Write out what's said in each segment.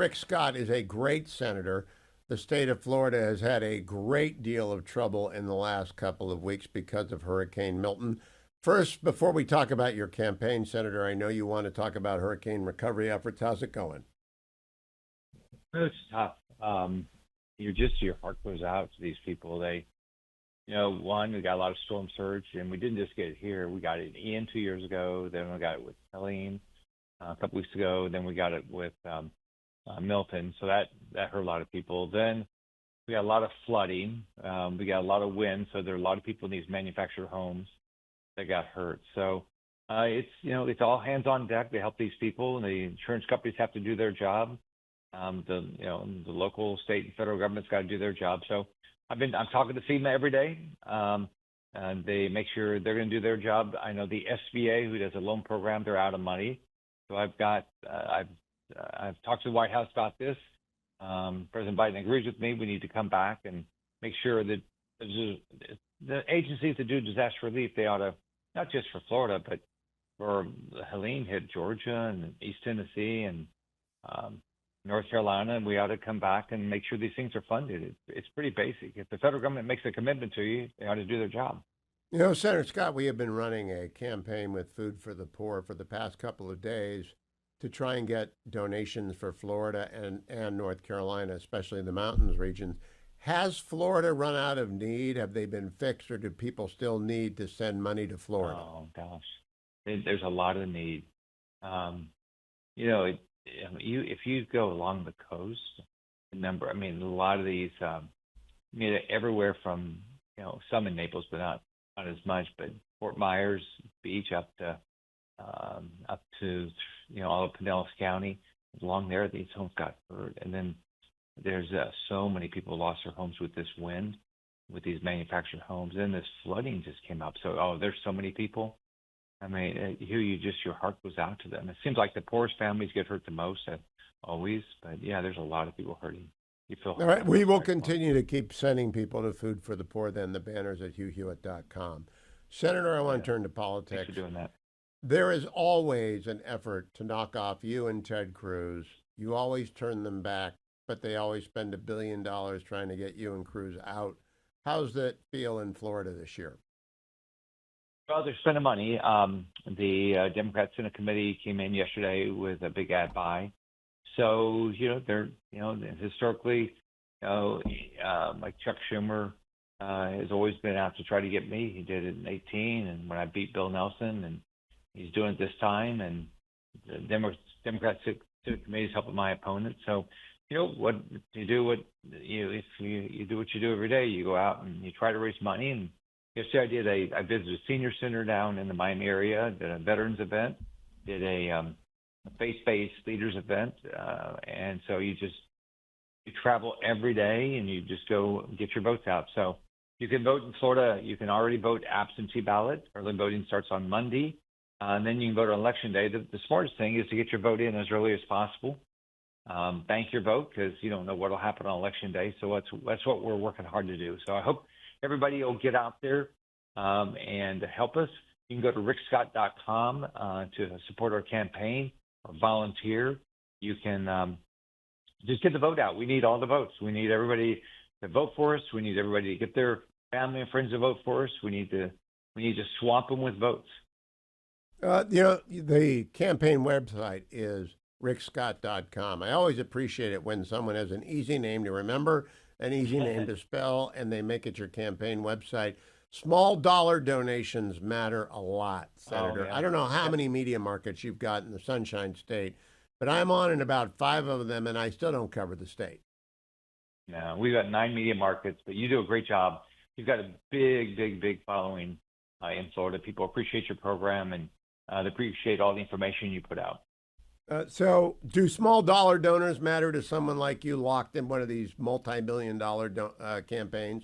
Rick Scott is a great senator. The state of Florida has had a great deal of trouble in the last couple of weeks because of Hurricane Milton. First, before we talk about your campaign, Senator, I know you want to talk about hurricane recovery efforts. How's it going? It's tough. Your heart goes out to these people. One, we got a lot of storm surge, and we didn't just get it here. We got it in Ian 2 years ago. Then we got it with Helene a couple weeks ago. Then we got it with Milton. So that hurt a lot of people. Then we got a lot of flooding. We got a lot of wind. So there are a lot of people in these manufactured homes that got hurt. So it's all hands on deck to help these people, and the insurance companies have to do their job. The local, state, and federal government's got to do their job. So I'm talking to FEMA every day, and they make sure they're going to do their job. I know the SBA, who does a loan program, they're out of money. So I've talked to the White House about this. President Biden agrees with me. We need to come back and make sure that the agencies that do disaster relief, they ought to, not just for Florida, but for Helene hit Georgia and East Tennessee and North Carolina, and we ought to come back and make sure these things are funded. It's pretty basic. If the federal government makes a commitment to you, they ought to do their job. Senator Scott, we have been running a campaign with Food for the Poor for the past couple of days to try and get donations for Florida and North Carolina, especially the mountains region. Has Florida run out of need? Have they been fixed, or do people still need to send money to Florida? Oh, gosh. There's a lot of need. If you go along the coast, a lot of these, everywhere from, some in Naples, but not as much, but Fort Myers Beach up to all of Pinellas County. Along there, these homes got hurt. And then there's so many people lost their homes with this wind, with these manufactured homes. And this flooding just came up. So, there's so many people. Hugh, your heart goes out to them. It seems like the poorest families get hurt the most, always. But yeah, there's a lot of people hurting. You feel all right. We will continue to keep sending people to Food for the Poor. Then the banners at hughhewitt.com. Senator, I want to turn to politics. Thanks for doing that. There is always an effort to knock off you and Ted Cruz. You always turn them back, but they always spend $1 billion trying to get you and Cruz out. How's that feel in Florida this year? Well, they're spending money. The Democrat Senate Committee came in yesterday with a big ad buy. So, they're, historically, like Chuck Schumer has always been out to try to get me. He did it in 2018, and when I beat Bill Nelson, and he's doing it this time. And the Democrat Senate Committee is helping my opponent. So, what you do, if you do what you do every day, you go out and you try to raise money. And yesterday I visited a senior center down in the Miami area, did a veterans event, did a faith-based leaders event, and so you travel every day and you just go get your votes out. So you can vote in Florida. You can already vote absentee ballot. Early voting starts on Monday, and then you can vote on Election Day. The smartest thing is to get your vote in as early as possible. Bank your vote, because you don't know what will happen on Election Day. So that's what we're working hard to do. So I hope everybody will get out there and help us. You can go to rickscott.com to support our campaign or volunteer. You can just get the vote out. We need all the votes. We need everybody to vote for us. We need everybody to get their family and friends to vote for us. We need to swamp them with votes. The campaign website is rickscott.com. I always appreciate it when someone has an easy name to remember, an easy name to spell, and they make it your campaign website. Small dollar donations matter a lot, Senator. Oh, yeah. I don't know how many media markets you've got in the Sunshine State, but I'm on in about 5 of them, and I still don't cover the state. No, we've got 9 media markets, but you do a great job. You've got a big following in Florida. People appreciate your program, and they appreciate all the information you put out. So do small dollar donors matter to someone like you locked in one of these multi-million-dollar campaigns?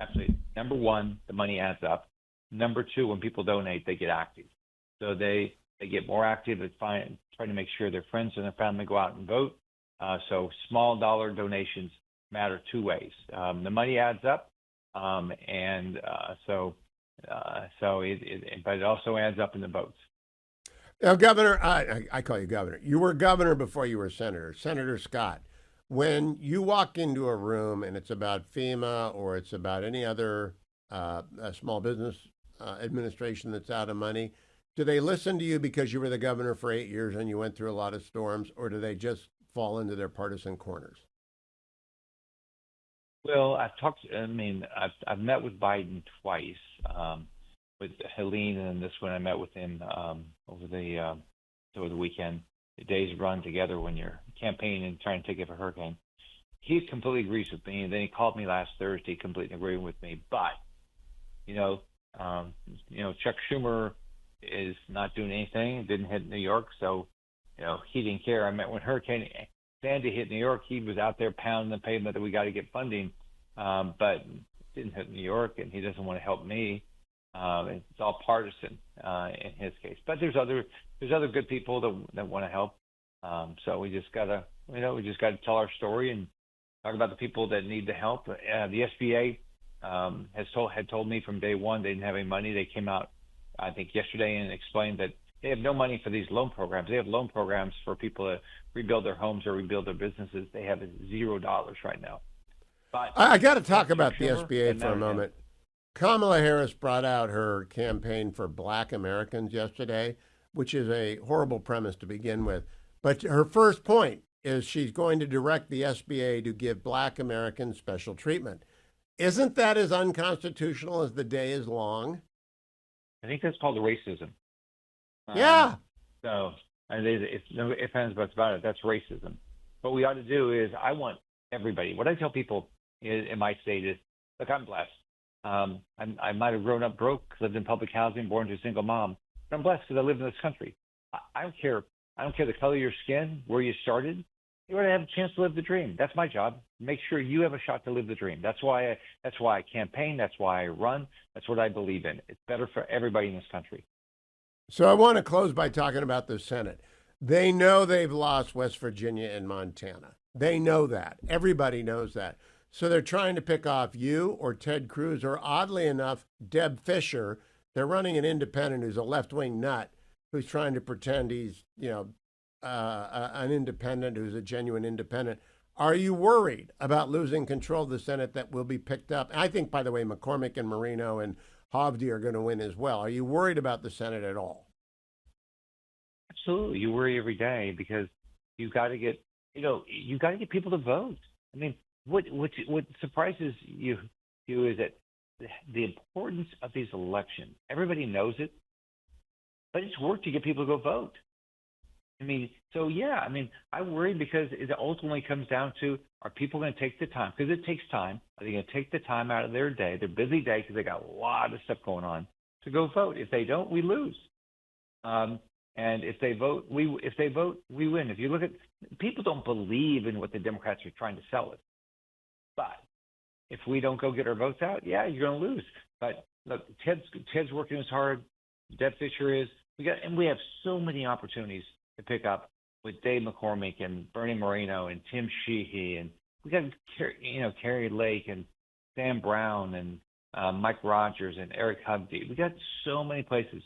Absolutely. Number one, the money adds up. Number two, when people donate, they get active. So they get more active at trying to make sure their friends and their family go out and vote. So small dollar donations matter 2 ways. The money adds up, but it also adds up in the votes. Now, Governor, I call you Governor. You were governor before you were senator. Senator Scott, when you walk into a room and it's about FEMA or it's about any other small business administration that's out of money, do they listen to you because you were the governor for 8 years and you went through a lot of storms, or do they just fall into their partisan corners? Well, I've talked. I mean, I've met with Biden twice, with Helene, and this one I met with him over the weekend. The days run together when you're campaigning and trying to take up a hurricane. He completely agrees with me, and then he called me last Thursday, completely agreeing with me. But you know, Chuck Schumer is not doing anything. Didn't hit New York, so he didn't care. I meant when Hurricane Sandy hit New York, he was out there pounding the pavement that we got to get funding, but didn't hit New York, and he doesn't want to help me. It's all partisan in his case, but there's other good people that want to help. So we just gotta tell our story and talk about the people that need the help. The SBA had told me from day one they didn't have any money. They came out, I think, yesterday and explained that they have no money for these loan programs. They have loan programs for people to rebuild their homes or rebuild their businesses. They have $0 right now. But I got to talk about the Schumer, SBA and for a now, moment. Kamala Harris brought out her campaign for Black Americans yesterday, which is a horrible premise to begin with. But her first point is she's going to direct the SBA to give Black Americans special treatment. Isn't that as unconstitutional as the day is long? I think that's called racism. Yeah. So it's no ifs, ands, buts about it. That's racism. What we ought to do is, I want everybody. What I tell people in my state is, look, I'm blessed. I might have grown up broke, lived in public housing, born to a single mom, but I'm blessed because I live in this country. I don't care. I don't care the color of your skin, where you started. You ought to have a chance to live the dream. That's my job. Make sure you have a shot to live the dream. That's why I campaign. That's why I run. That's what I believe in. It's better for everybody in this country. So I want to close by talking about the Senate. They know they've lost West Virginia and Montana. They know that. Everybody knows that. So they're trying to pick off you or Ted Cruz or, oddly enough, Deb Fisher. They're running an independent who's a left-wing nut who's trying to pretend he's, an independent who's a genuine independent. Are you worried about losing control of the Senate that will be picked up? I think, by the way, McCormick and Marino and Hovde are going to win as well. Are you worried about the Senate at all? Absolutely. You worry every day because you got to get, people to vote. I mean, what surprises you is that the importance of these elections. Everybody knows it, but it's work to get people to go vote. I mean, so yeah, I worry because it ultimately comes down to, are people going to take the time? Because it takes time. Are they going to take the time out of their day, their busy day, because they got a lot of stuff going on, to go vote? If they don't, we lose. And if they vote, we win. If you look at, people don't believe in what the Democrats are trying to sell us. But if we don't go get our votes out, yeah, you're going to lose. But look, Ted's working as hard. Deb Fisher is. We have so many opportunities to pick up with Dave McCormick and Bernie Moreno and Tim Sheehy, and we got Carrie Lake and Sam Brown and Mike Rogers and Eric Hovde. We got so many places.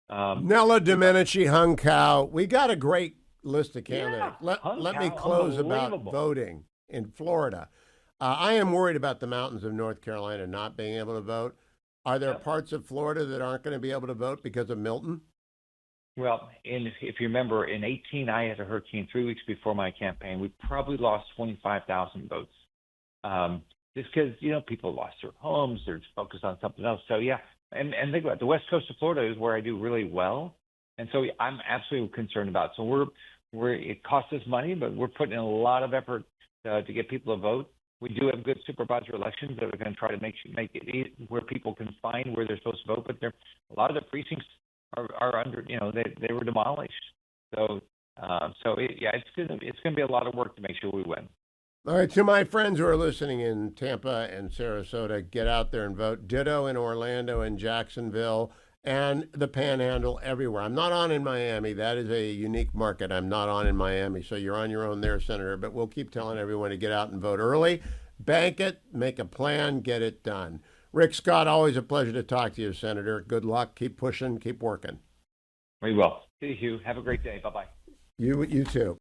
Nella Domenici, Hung Cao. We got a great list of candidates. Yeah, Let me close about voting in Florida. I am worried about the mountains of North Carolina not being able to vote. Are there parts of Florida that aren't going to be able to vote because of Milton? Well, if you remember, in 2018, I had a hurricane 3 weeks before my campaign. We probably lost 25,000 votes. Just because, people lost their homes, they're focused on something else. So, yeah, and think about it, the west coast of Florida is where I do really well. And so I'm absolutely concerned about it. So it costs us money, but we're putting in a lot of effort to get people to vote. We do have good supervisor elections that are going to try to make it easy, where people can find where they're supposed to vote. But a lot of the precincts are under, they were demolished. So it's going to be a lot of work to make sure we win. All right, to my friends who are listening in Tampa and Sarasota, get out there and vote. Ditto in Orlando and Jacksonville and the Panhandle, everywhere. I'm not on in Miami. That is a unique market. I'm not on in Miami, so you're on your own there, Senator. But we'll keep telling everyone to get out and vote early. Bank it, make a plan, get it done. Rick Scott, always a pleasure to talk to you, Senator. Good luck. Keep pushing. Keep working. We will. See you, Hugh. Have a great day. Bye bye. You too.